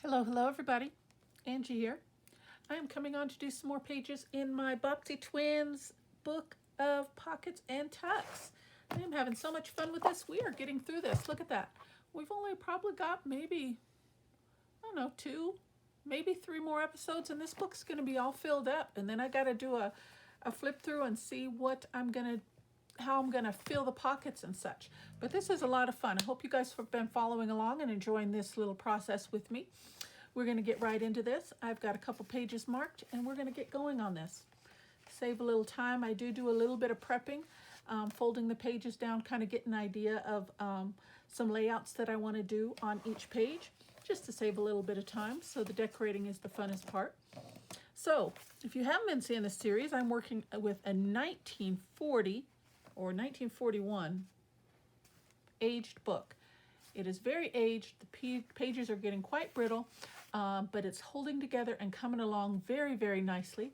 Hello, hello everybody. Angie here. I am coming on to do some more pages in my Bopsy Twins book of pockets and tucks. I am having so much fun with this. We are getting through this. Look at that. We've only probably got maybe, I don't know, 2, maybe 3 more episodes, and this book's going to be all filled up. And then I got to do a flip through and see how I'm gonna fill the pockets and such. But this is a lot of fun. I hope you guys have been following along and enjoying this little process with me. We're gonna get right into this. I've got a couple pages marked and we're gonna get going on this. Save a little time. I do a little bit of prepping, folding the pages down, kind of get an idea of some layouts that I want to do on each page, just to save a little bit of time. So the decorating is the funnest part. So if you haven't been seeing this series, I'm working with a 1940 or 1941 aged book. It is very aged. The pages are getting quite brittle, but it's holding together and coming along very, very nicely.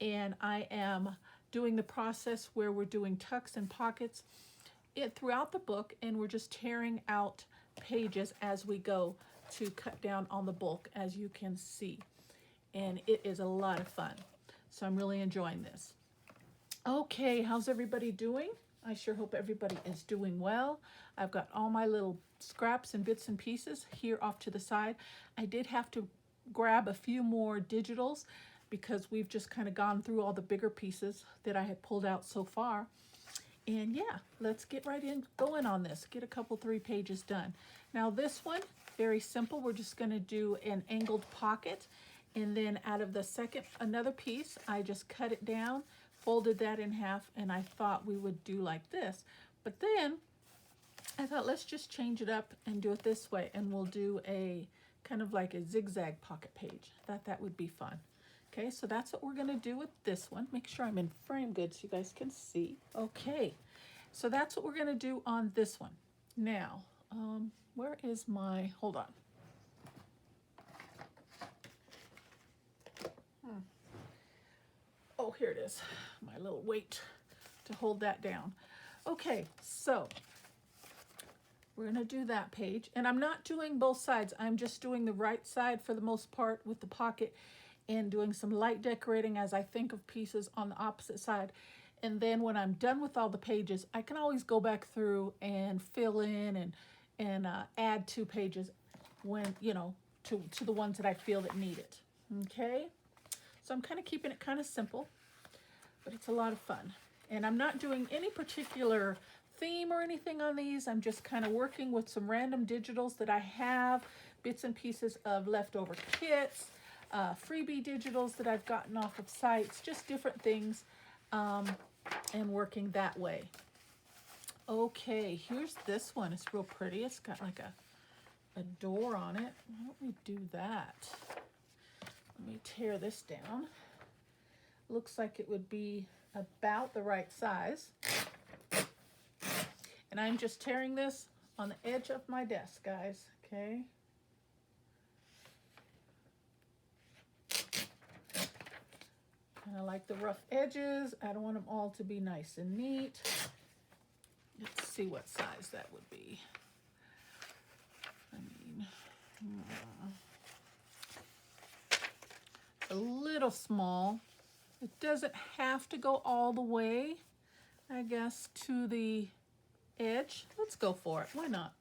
And I am doing the process where we're doing tucks and pockets throughout the book, and we're just tearing out pages as we go to cut down on the bulk, as you can see. And it is a lot of fun. So I'm really enjoying this. Okay, how's everybody doing? I sure hope everybody is doing well. I've got all my little scraps and bits and pieces here off to the side. I did have to grab a few more digitals because we've just kind of gone through all the bigger pieces that I had pulled out so far. And yeah, let's get right in going on this. Get a couple 3 pages done. Now this one, very simple. We're just going to do an angled pocket. And then out of the second, another piece, I just cut it down, folded that in half, and I thought we would do like this. But then I thought, let's just change it up and do it this way, and we'll do a kind of like a zigzag pocket page. I thought that would be fun. Okay, so that's what we're gonna do with this one. Make sure I'm in frame good so you guys can see. Okay, so that's what we're gonna do on this one. Now, where is my, hold on. Oh, here it is, my little weight to hold that down. Okay, so we're gonna do that page, and I'm not doing both sides. I'm just doing the right side for the most part with the pocket and doing some light decorating as I think of pieces on the opposite side. And then when I'm done with all the pages, I can always go back through and fill in and add 2 pages when, you know, to the ones that I feel that need it. Okay? So I'm kind of keeping it kind of simple, but it's a lot of fun. And I'm not doing any particular theme or anything on these. I'm just kind of working with some random digitals that I have, bits and pieces of leftover kits, freebie digitals that I've gotten off of sites, just different things, and working that way. Okay, here's this one. It's real pretty. It's got like a door on it. Why don't we do that? Let me tear this down. Looks like it would be about the right size. And I'm just tearing this on the edge of my desk, guys, okay? And I like the rough edges. I don't want them all to be nice and neat. Let's see what size that would be. I mean, a little small. It doesn't have to go all the way, I guess, to the edge. Let's go for it. Why not?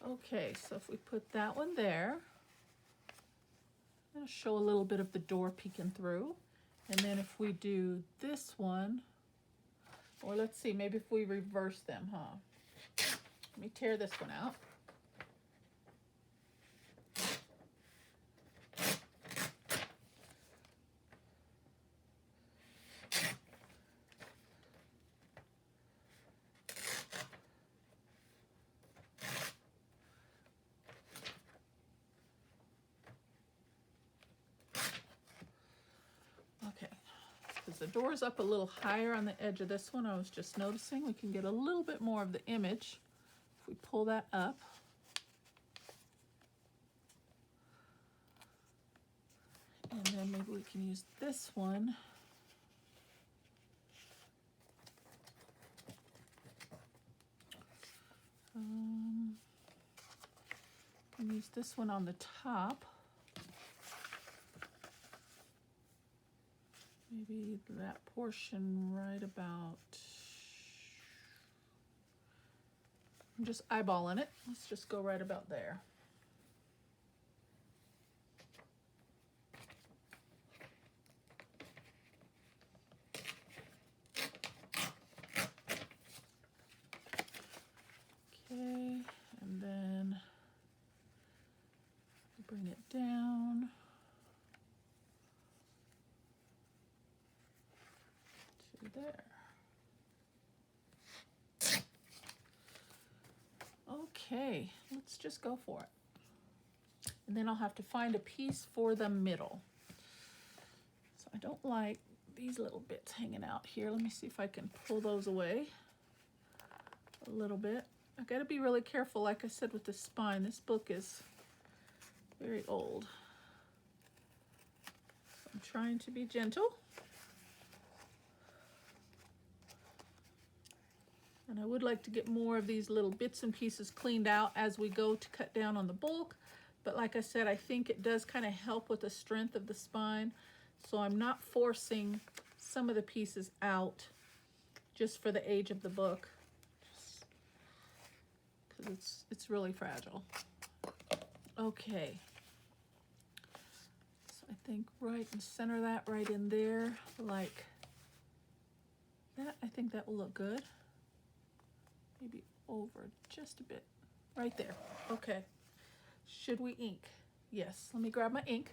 Okay, so if we put that one there, it'll show a little bit of the door peeking through. And then if we do this one, or let's see, maybe if we reverse them, huh? Let me tear this one out. Okay, because the door's up a little higher on the edge of this one, I was just noticing we can get a little bit more of the image if we pull that up. And then maybe we can use this one. use this one on the top. Maybe that portion right about, I'm just eyeballing it. Let's just go right about there. Okay, and then bring it down to there. Okay, let's just go for it. And then I'll have to find a piece for the middle. So I don't like these little bits hanging out here. Let me see if I can pull those away a little bit. I've got to be really careful, like I said, with the spine. This book is very old. So I'm trying to be gentle. And I would like to get more of these little bits and pieces cleaned out as we go to cut down on the bulk. But like I said, I think it does kind of help with the strength of the spine. So I'm not forcing some of the pieces out just for the age of the book, because it's really fragile. Okay. So I think right and center that right in there like that. I think that will look good. Maybe over just a bit. Right there. Okay. Should we ink? Yes. Let me grab my ink.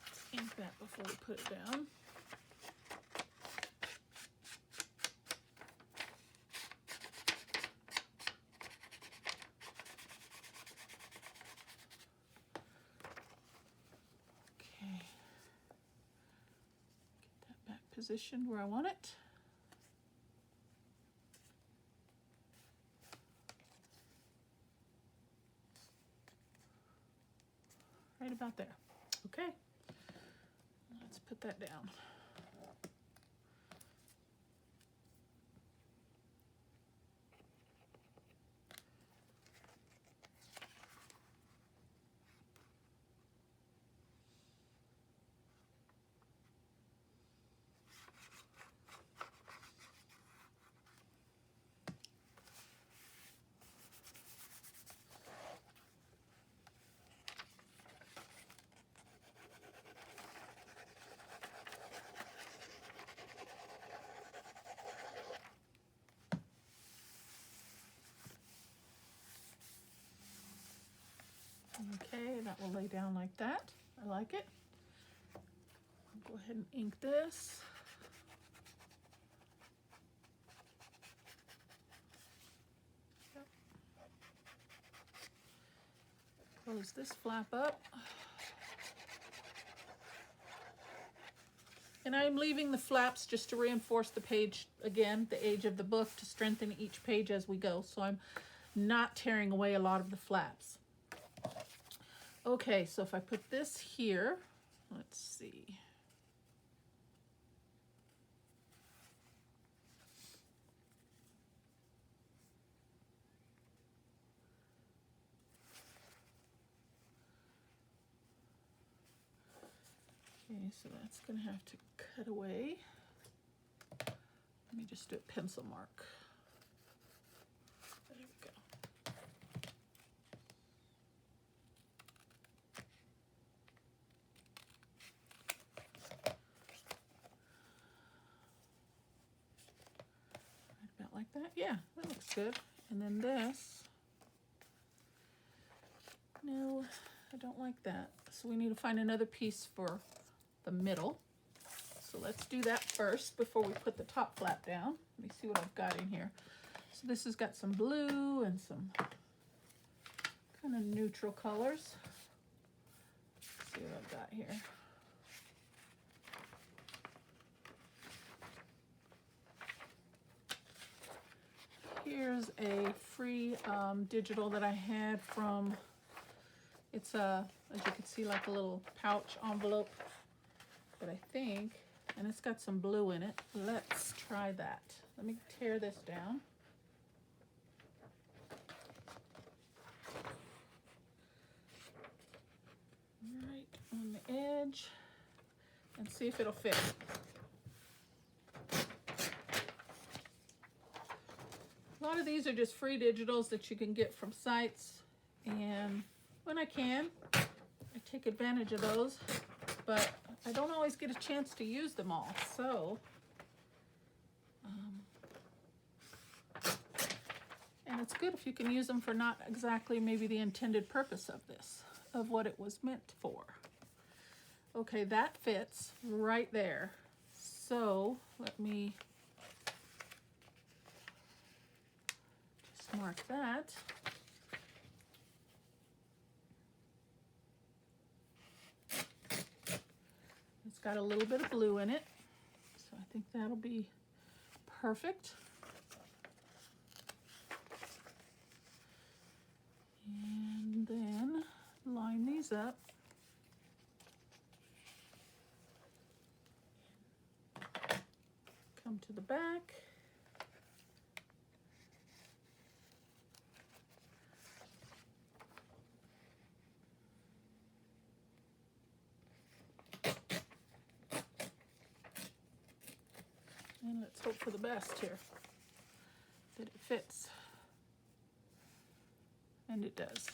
Let's ink that before we put it down. Positioned where I want it. Right about there. Okay. Let's put that down. Okay, that will lay down like that. I like it. I'll go ahead and ink this. Yep. Close this flap up. And I'm leaving the flaps just to reinforce the page, again, the age of the book, to strengthen each page as we go. So I'm not tearing away a lot of the flaps. Okay, so if I put this here, let's see. Okay, so that's going to have to cut away. Let me just do a pencil mark. There we go. Right about like that. Yeah, that looks good. And then this. No, I don't like that. So we need to find another piece for the middle. So let's do that first before we put the top flap down. Let me see what I've got in here. So this has got some blue and some kind of neutral colors. Let's see what I've got here. Here's a free digital that I had from It's a, as you can see, like a little pouch envelope. But I think, and it's got some blue in it. Let's try that. Let me tear this down. Right on the edge, and see if it'll fit. A lot of these are just free digitals that you can get from sites, and when I can, I take advantage of those, but I don't always get a chance to use them all, so and it's good if you can use them for not exactly maybe the intended purpose of this, of what it was meant for. Okay, that fits right there. So let me just mark that. It's got a little bit of blue in it, so I think that'll be perfect. And then line these up. Come to the back. And let's hope for the best here, that it fits. And it does.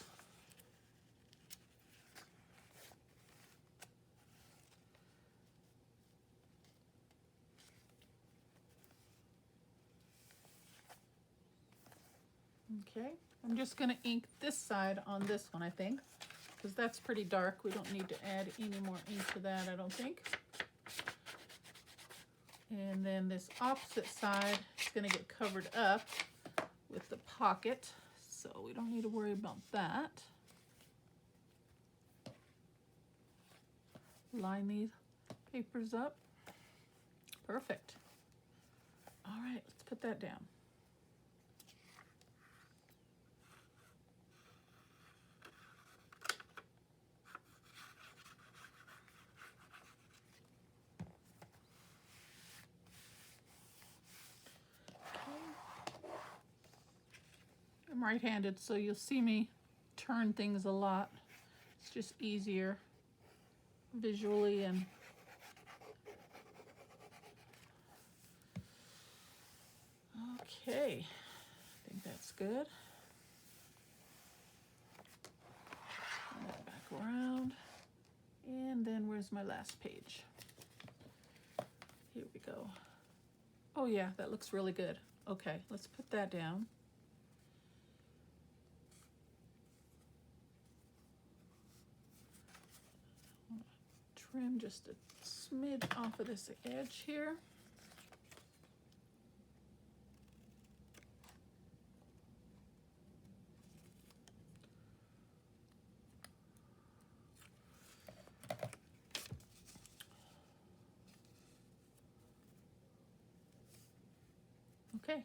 Okay, I'm just going to ink this side on this one, I think, because that's pretty dark. We don't need to add any more ink to that, I don't think. And then this opposite side is going to get covered up with the pocket, so we don't need to worry about that. Line these papers up. Perfect. All right, let's put that down. I'm right-handed, so you'll see me turn things a lot. It's just easier visually. And okay, I think that's good. Turn that back around. And then where's my last page? Here we go. Oh yeah, that looks really good. Okay, let's put that down. Trim just a smidge off of this edge here. Okay,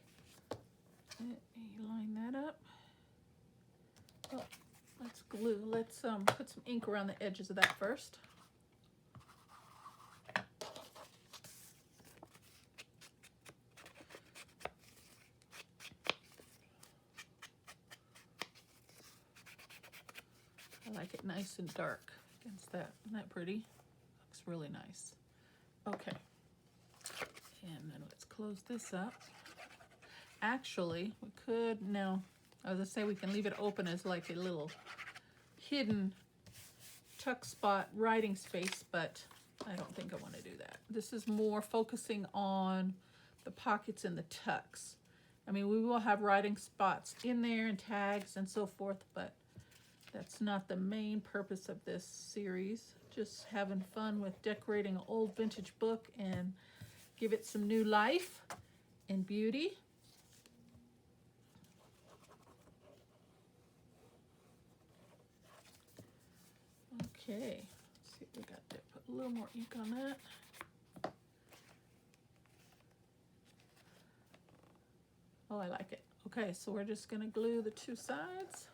line that up. Oh, let's glue. Let's put some ink around the edges of that first. I like it nice and dark against that. Isn't that pretty? Looks really nice. Okay, and then let's close this up. Actually, we could, now, I was gonna say we can leave it open as like a little hidden tuck spot writing space, but I don't think I want to do that. This is more focusing on the pockets and the tucks. I mean, we will have writing spots in there and tags and so forth, but that's not the main purpose of this series. Just having fun with decorating an old vintage book and give it some new life and beauty. Okay, let's see if we got there. Put a little more ink on that. Oh, I like it. Okay, so we're just gonna glue the two sides.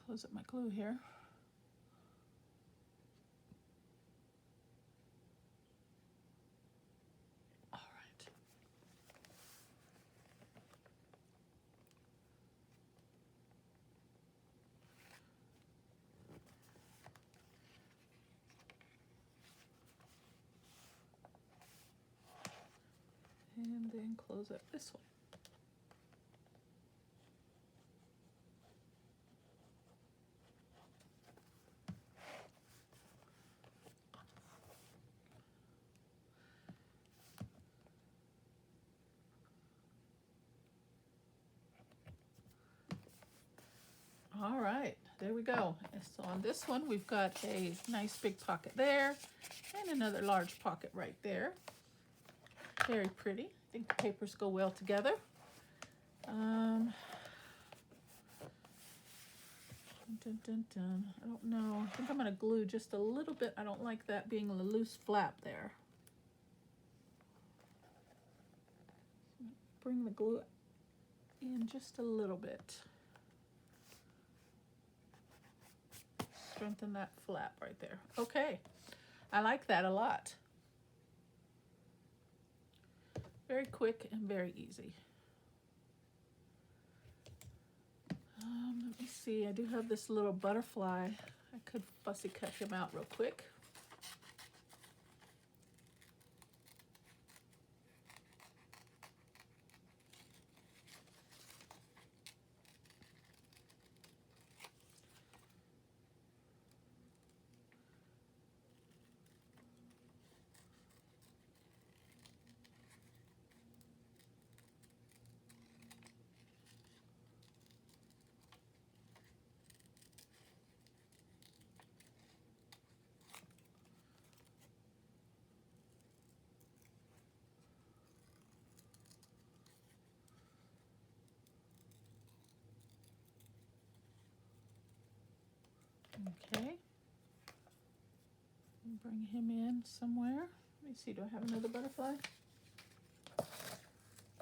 close up my glue here. All right. And then close up this one. All right, there we go. So on this one, we've got a nice big pocket there and another large pocket right there. Very pretty. I think the papers go well together. Dun, dun, dun. I don't know. I think I'm going to glue just a little bit. I don't like that being a loose flap there. Bring the glue in just a little bit. Strengthen that flap right there. Okay, I like that a lot. Very quick and very easy. Let me see, I do have this little butterfly. I could fussy cut him out real quick. Okay. Bring him in somewhere. Let me see, do I have another butterfly?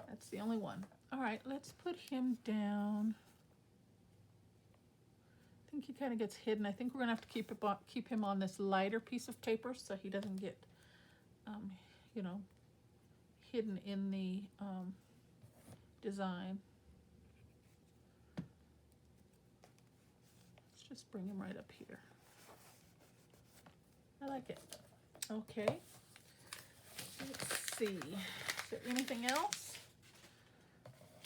That's the only one. All right, let's put him down. I think he kind of gets hidden. I think we're gonna have to keep him on this lighter piece of paper so he doesn't get, you know, hidden in the design. Let's just bring him right up here. I like it. Okay. Let's see. Is there anything else?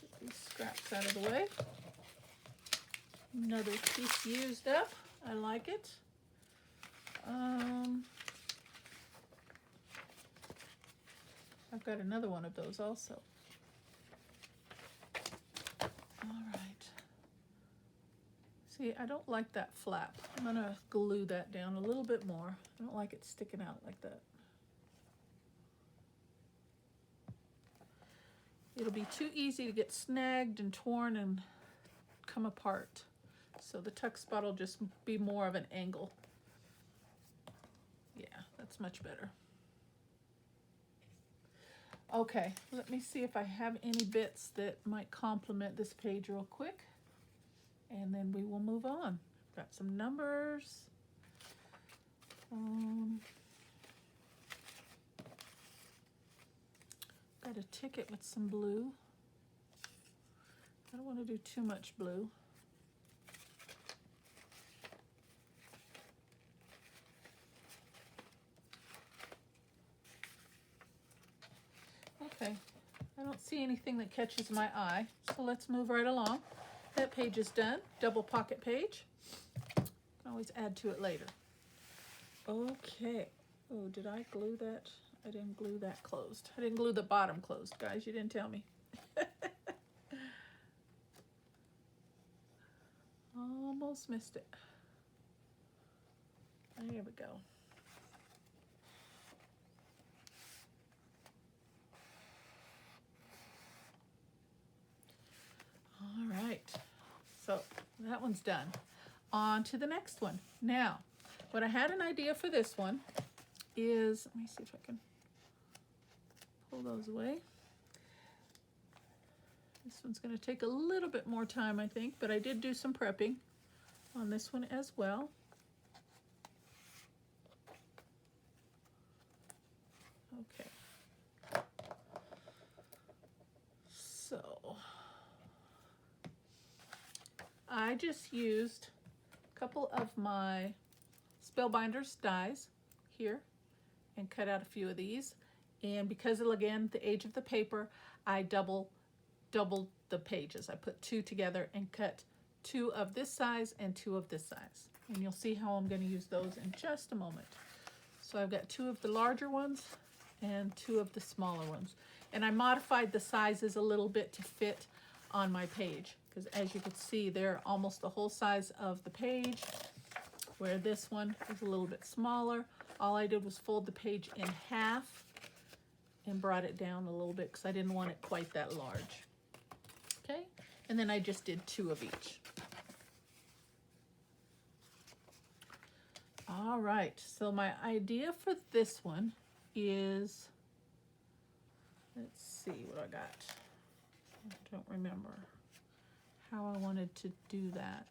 Get these scraps out of the way. Another piece used up. I like it. I've got another one of those also. All right. See, I don't like that flap. I'm gonna glue that down a little bit more. I don't like it sticking out like that. It'll be too easy to get snagged and torn and come apart. So the tuck spot will just be more of an angle. Yeah, that's much better. Okay, let me see if I have any bits that might complement this page real quick. And then we will move on. Got some numbers. Got a ticket with some blue. I don't want to do too much blue. Okay, I don't see anything that catches my eye, so let's move right along. That page is done. Double pocket page. Can always add to it later. Okay. Oh, did I glue that? I didn't glue that closed. I didn't glue the bottom closed, guys. You didn't tell me. Almost missed it. There we go. All right. So that one's done. On to the next one. Now, what I had an idea for this one is, let me see if I can pull those away. This one's going to take a little bit more time, I think, but I did do some prepping. on this one as well. Okay. So I just used a couple of my Spellbinders dies here and cut out a few of these. And because of, again, the age of the paper, I doubled the pages. I put 2 together and cut 2 of this size and 2 of this size. And you'll see how I'm going to use those in just a moment. So I've got 2 of the larger ones and 2 of the smaller ones. And I modified the sizes a little bit to fit on my page, because as you can see, they're almost the whole size of the page, where this one is a little bit smaller. All I did was fold the page in half and brought it down a little bit because I didn't want it quite that large. Okay, and then I just did 2 of each. All right, so my idea for this one is, let's see what I got. I don't remember how I wanted to do that.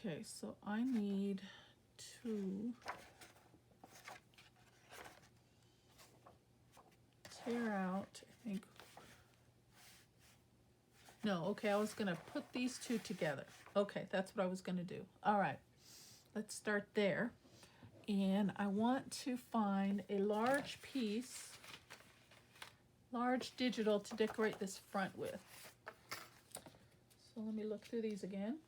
Okay, so I need to tear out, I think. No, okay, I was gonna put these 2 together. Okay, that's what I was gonna do. All right, let's start there. And I want to find a large piece, large digital to decorate this front with. So let me look through these again.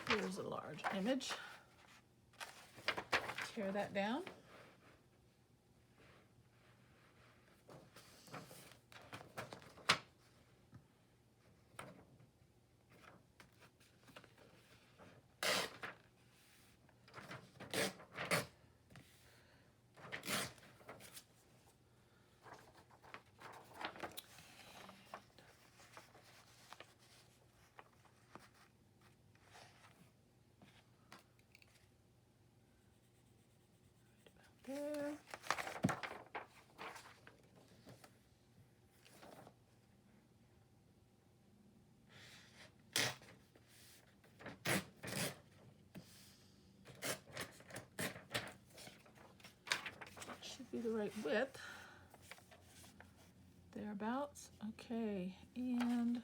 Here's a large image. Tear that down. There. Should be the right width. Thereabouts. Okay, and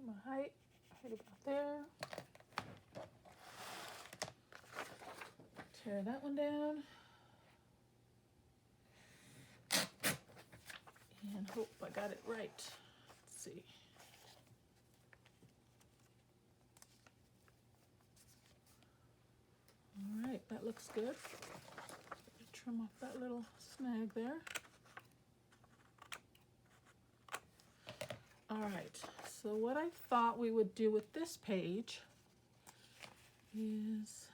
my height right about there. Tear that one down. And hope I got it right. Let's see. All right, that looks good. Trim off that little snag there. All right, so what I thought we would do with this page is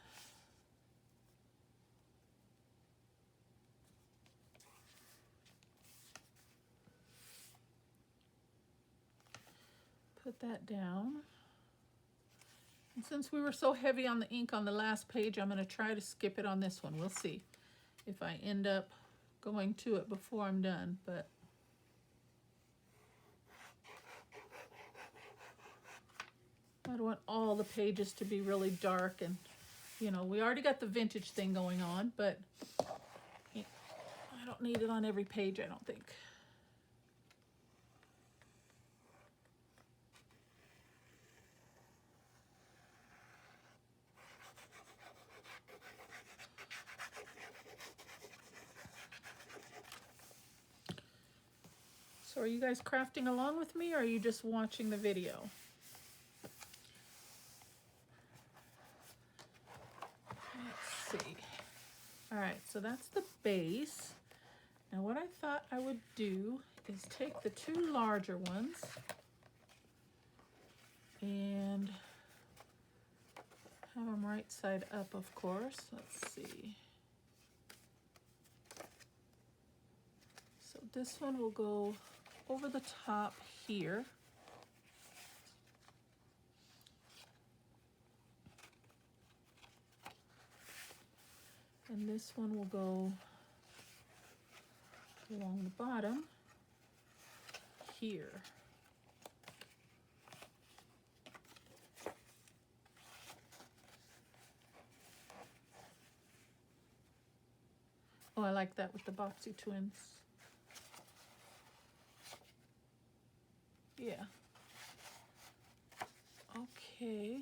put that down. And since we were so heavy on the ink on the last page, I'm going to try to skip it on this one. We'll see if I end up going to it before I'm done, but I don't want all the pages to be really dark, and you know, we already got the vintage thing going on, but I don't need it on every page, I don't think. So are you guys crafting along with me, or are you just watching the video? Let's see. All right, so that's the base. Now what I thought I would do is take the two larger ones and have them right side up, of course. Let's see. So this one will go over the top here. And this one will go along the bottom here. Oh, I like that with the Boxy Twins. Yeah. Okay.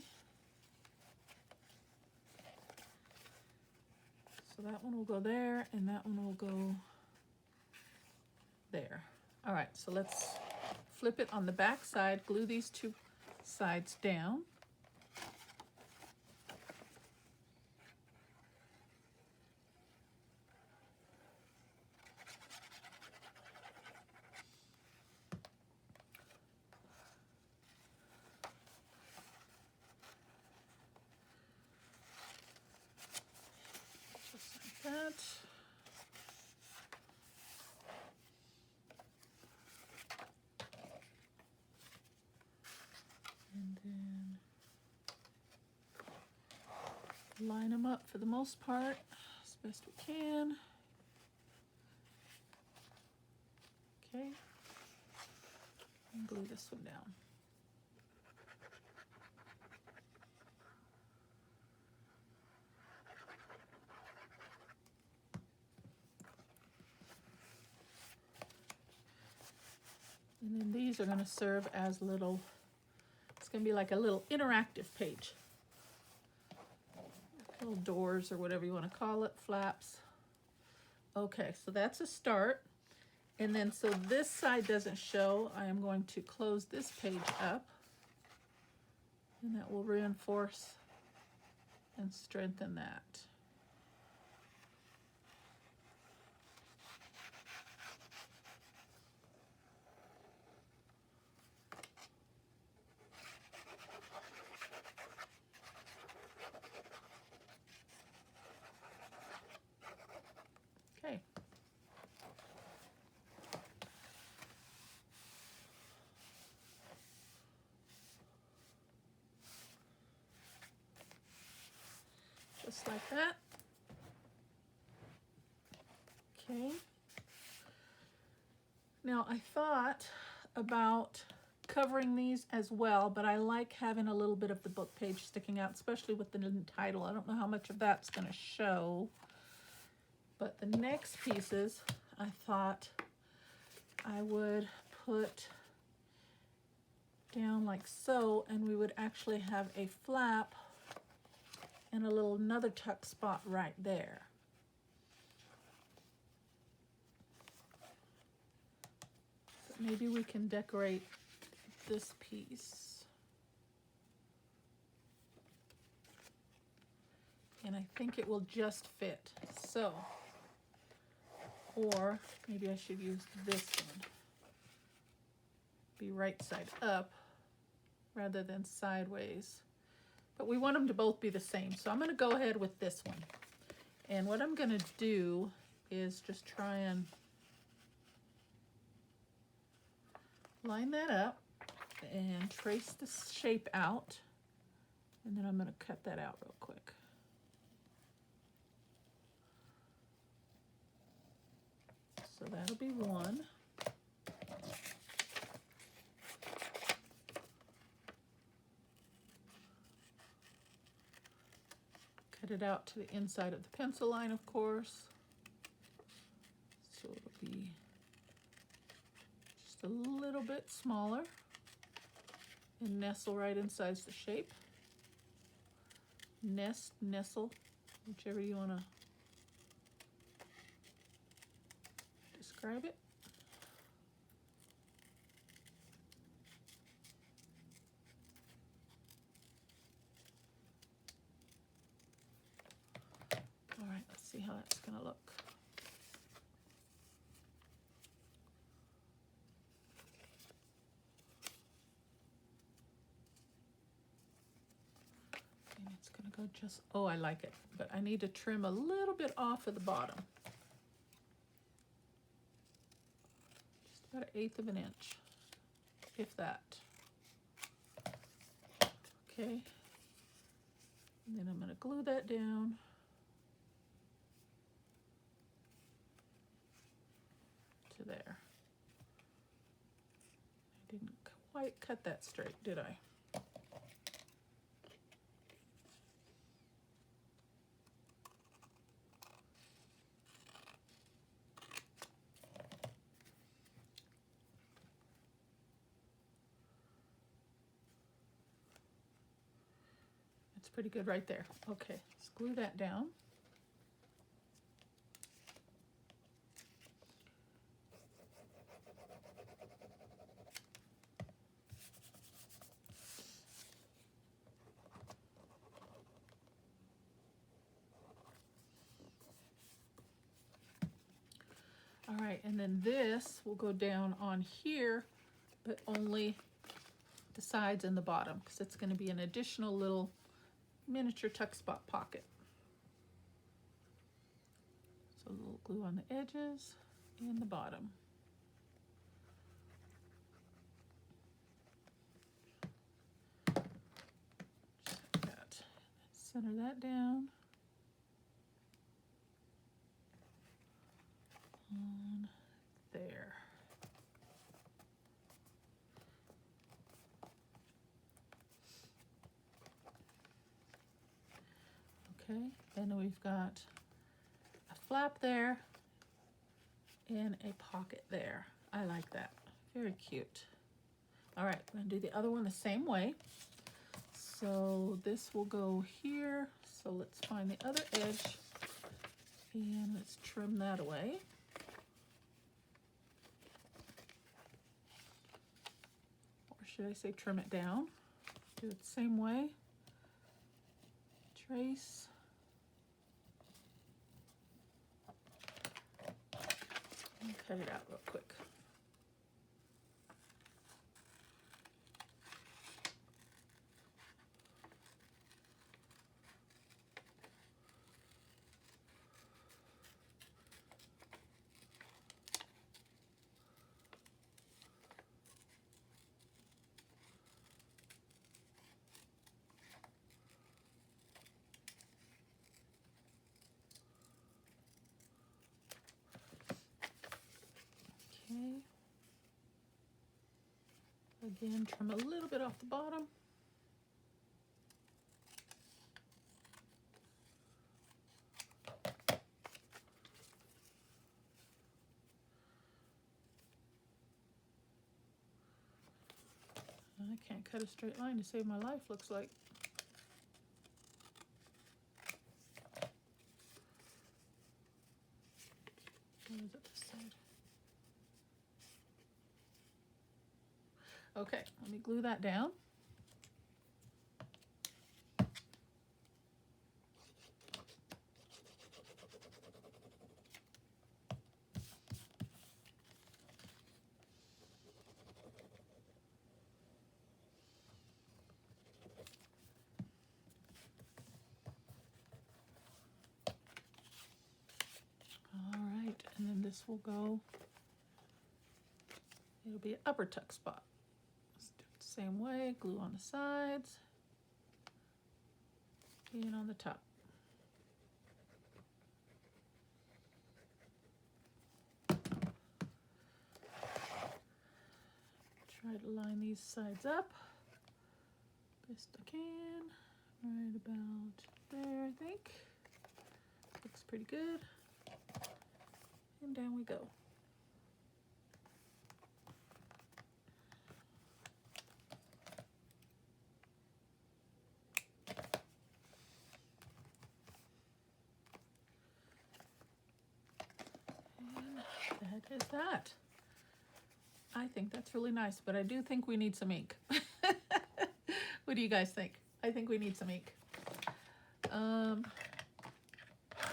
So that one will go there, and that one will go there. All right, so let's flip it on the back side, glue these two sides down. Just like that. And then line them up for the most part as best we can. Okay, and glue this one down. And then these are going to serve as little, it's going to be like a little interactive page. Little doors or whatever you want to call it, flaps. Okay, so that's a start. And then so this side doesn't show, I am going to close this page up. And that will reinforce and strengthen that. Okay. Just like that. Okay. Now I thought about covering these as well, but I like having a little bit of the book page sticking out, especially with the title. I don't know how much of that's going to show. But the next pieces, I thought I would put down like so, and we would actually have a flap and a little another tuck spot right there. But maybe we can decorate this piece. And I think it will just fit. So, or maybe I should use this one. Be right side up rather than sideways. But we want them to both be the same. So I'm going to go ahead with this one. And what I'm going to do is just try and line that up and trace the shape out. And then I'm going to cut that out real quick. So that'll be one. Cut it out to the inside of the pencil line, of course. So it'll be just a little bit smaller and nestle right inside the shape. Nest, nestle, whichever you want to describe it. how that's going to look. And it's going to go just, oh, I like it. But I need to trim a little bit off of the bottom. Just about 1/8 of an inch, if that. Okay. And then I'm going to glue that down. To there. I didn't quite cut that straight, did I? That's pretty good right there. Okay, let's glue that down. All right, and then this will go down on here, but only the sides and the bottom, because it's going to be an additional little miniature tuck spot pocket. So a little glue on the edges and the bottom. Just like that. Center that down. On there. Okay, and we've got a flap there and a pocket there. I like that. Very cute. All right, I'm gonna do the other one the same way. So this will go here. So let's find the other edge and let's trim that away. Or should I say trim it down? Do it the same way. Trace. And cut it out real quick. Okay. Again, trim a little bit off the bottom. I can't cut a straight line to save my life, looks like. What is it this side? Okay, let me glue that down. All right, and then this will go, it'll be an upper tuck spot. Let's do it the same way, glue on the sides and on the top. Try to line these sides up best I can, right about there, I think. Looks pretty good. And down we go. And that is that. I think that's really nice, but I do think we need some ink. What do you guys think? I think we need some ink.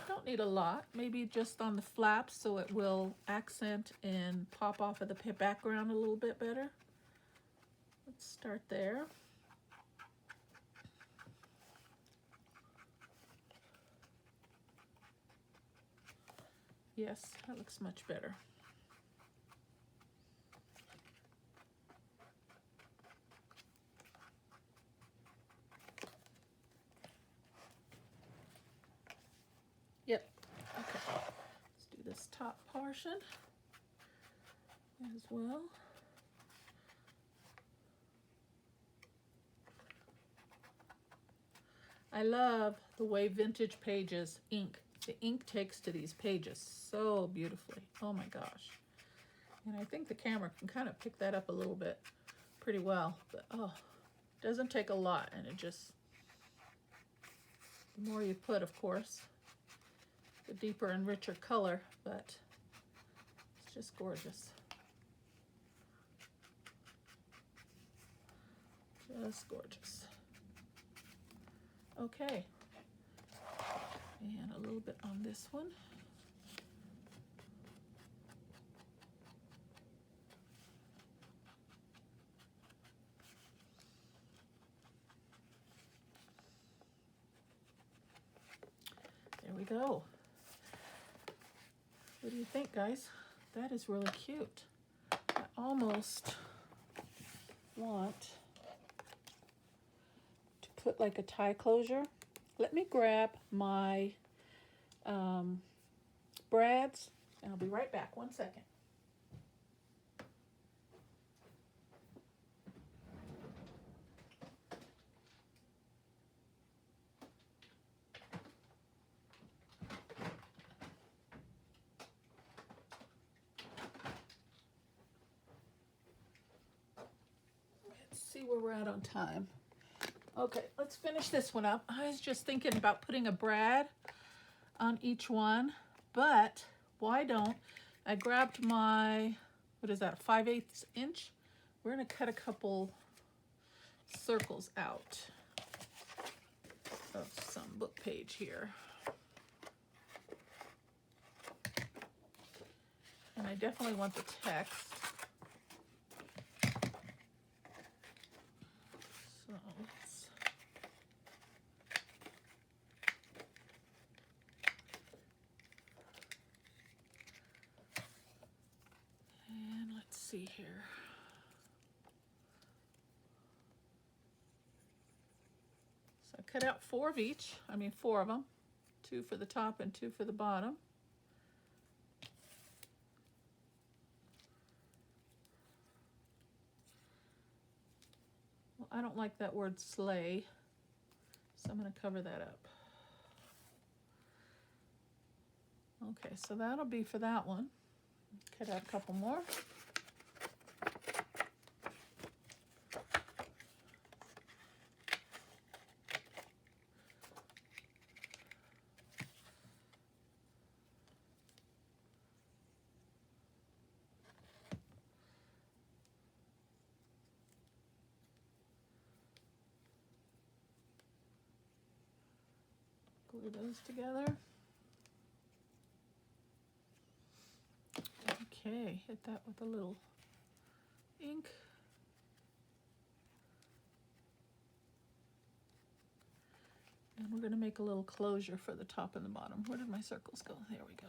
Don't don't need a lot, maybe just on the flaps so it will accent and pop off of the background a little bit better. Let's start there. Yes, that looks much better. Yep, okay. Let's do this top portion as well. I love the way Vintage Pages ink. The ink takes to these pages so beautifully. Oh my gosh. And I think the camera can kind of pick that up a little bit pretty well. But oh, it doesn't take a lot, and it just, the more you put, of course, the deeper and richer color, but it's just gorgeous. Just gorgeous. Okay, and a little bit on this one. There we go. What do you think, guys? That is really cute. I almost want to put like a tie closure. Let me grab my brads, and I'll be right back. 1 second. Let's see where we're at on time. Okay, let's finish this one up. I was just thinking about putting a brad on each one, but why don't I grabbed my, what is that, 5/8 inch? We're gonna cut a couple circles out of some book page here. And I definitely want the text. So let's, and let's see here. So I cut out 4 of each, 4 of them, 2 for the top and 2 for the bottom. Well, I don't like that word sleigh, so I'm going to cover that up. Okay, so that'll be for that one. Cut out a couple more. Glue those together. Okay, hit that with a little ink. And we're going to make a little closure for the top and the bottom. Where did my circles go? There we go.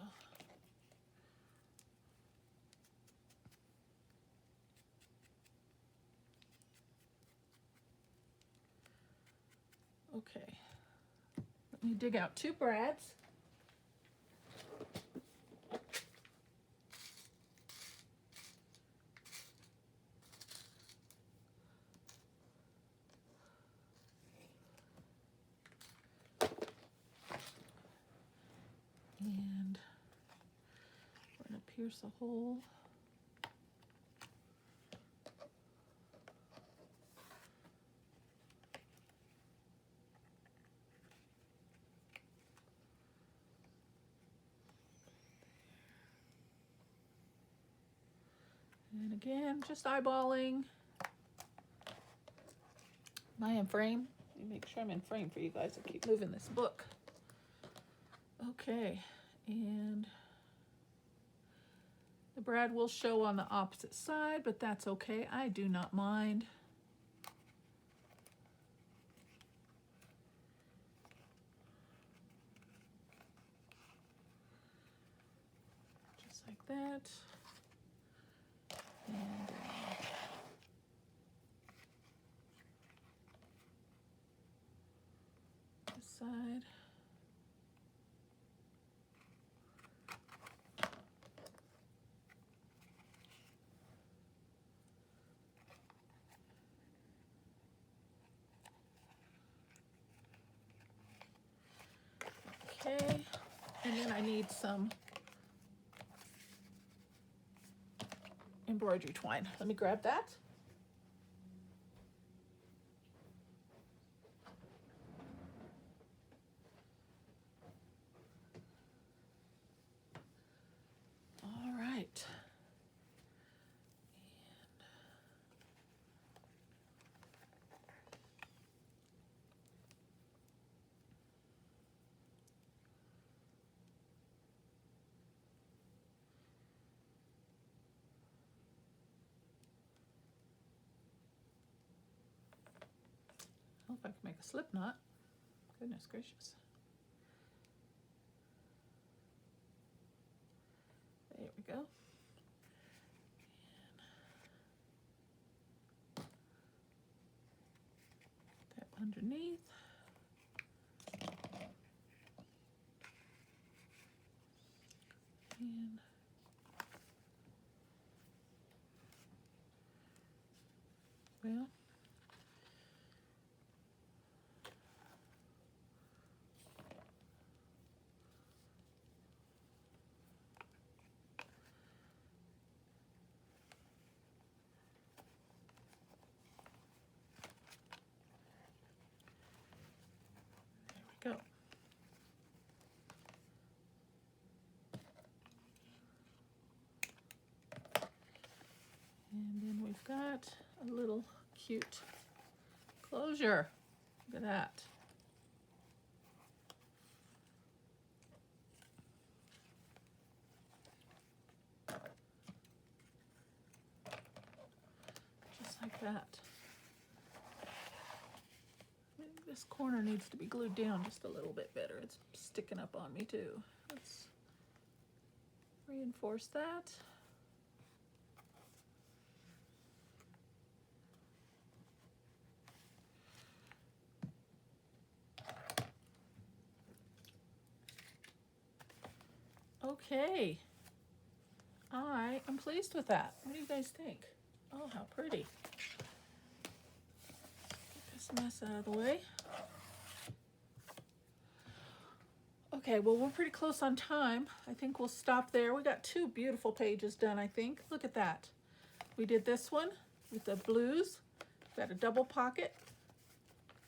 Okay, let me dig out 2 brads. And we're going to pierce a hole. And again, just eyeballing. Am I in frame? Let me make sure I'm in frame for you guys. I keep moving this book. Okay, and the brad will show on the opposite side, but that's okay. I do not mind. Just like that. And this side. Okay, and then I need some embroidery twine. Let me grab that. All right. I hope I can make a slip knot. Goodness gracious. There we go. That underneath. And well, there we go. And then we've got a little cute closure. Look at that. Just like that. Maybe this corner needs to be glued down just a little bit better. It's sticking up on me too. Let's reinforce that. Okay, I am pleased with that. What do you guys think? Oh, how pretty. Get this mess out of the way. Okay, well, we're pretty close on time. I think we'll stop there. We got 2 beautiful pages done, I think. Look at that. We did this one with the blues. Got a double pocket,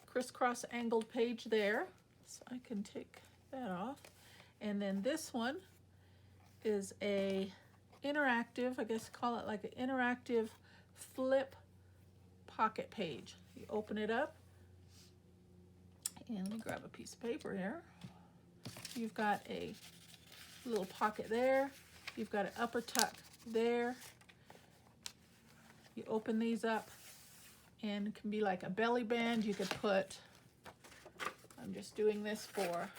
crisscross angled page there. So I can take that off. And then this one is a interactive, I guess call it like an interactive flip pocket page. You open it up, and let me grab a piece of paper here. You've got a little pocket there. You've got an upper tuck there. You open these up, and it can be like a belly band. You could put, I'm just doing this for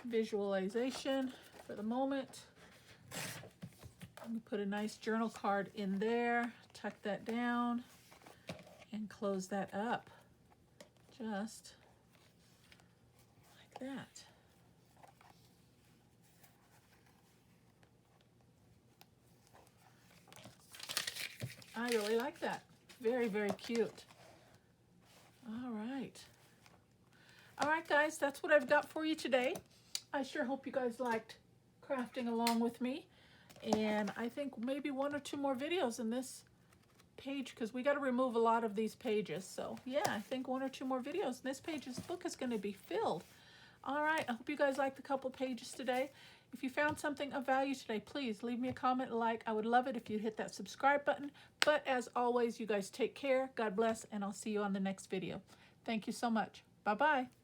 visualization for the moment. I'm going to put a nice journal card in there, tuck that down, and close that up just like that. I really like that. Very, very cute. All right. All right, guys, that's what I've got for you today. I sure hope you guys liked crafting along with me. And I think maybe 1 or 2 more videos in this page, because we got to remove a lot of these pages. So yeah, I think 1 or 2 more videos. And this book is going to be filled. All right, I hope you guys liked a couple pages today. If you found something of value today, please leave me a comment, a like. I would love it if you hit that subscribe button. But as always, you guys take care. God bless, and I'll see you on the next video. Thank you so much. Bye-bye.